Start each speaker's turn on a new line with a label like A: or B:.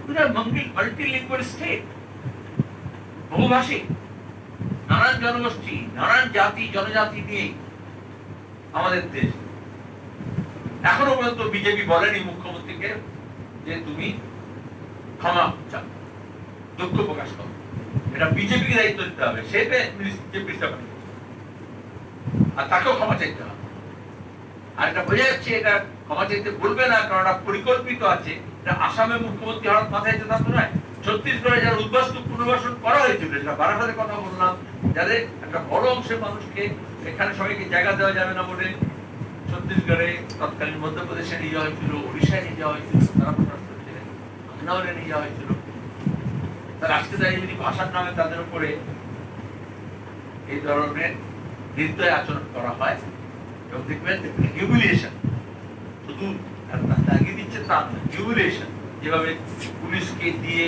A: Multilingual state, বহুভাষী, নানান জনগোষ্ঠী, নানান জাতি জনজাতি নিয়ে আমাদের দেশ। এখনো পর্যন্ত বিজেপি বলেনি মুখ্যমন্ত্রীকে যে তুমি ক্ষমা চাও, দুঃখ প্রকাশ করো। এটা বিজেপিকে দায়িত্ব দিতে হবে, সেটা আর তাকেও ক্ষমা চাইতে হবে। আর এটা বোঝা যাচ্ছে এটা ক্ষমা চাইতে বলবে না, কারণ এটা পরিকল্পিত আছে। এটা আসামের মুখ্যমন্ত্রী হঠাৎ মাথায় যেতে নয়, ছত্তিশগড়ে যারা উদ্বাস্তু পুনর্বাসন করা হয়েছিল, যেটা বারাসাতের কথা বললাম, যাদের একটা বড় অংশের মানুষকে এখানে সবাইকে জায়গা দেওয়া যাবে না বলে ছত্তিশগড়ে, তৎকালীন মধ্যপ্রদেশে নিয়ে যাওয়া হয়েছিল, উড়িষ্যায় নিয়ে যাওয়া হয়েছিল, তারা প্রকাশ করছিলেন, আন্দামানে নিয়ে যাওয়া হয়েছিল। তার আজকে দাঁড়িয়ে যদি ভাষার নামে তাদের উপরে এই ধরনের নির্দয় আচরণ করা হয়, এবং দেখবেন হিউমিলিয়েশন, শুধু তাগিয়ে দিচ্ছে তা নয়, হিউমিলিয়েশন, যেভাবে পুলিশকে দিয়ে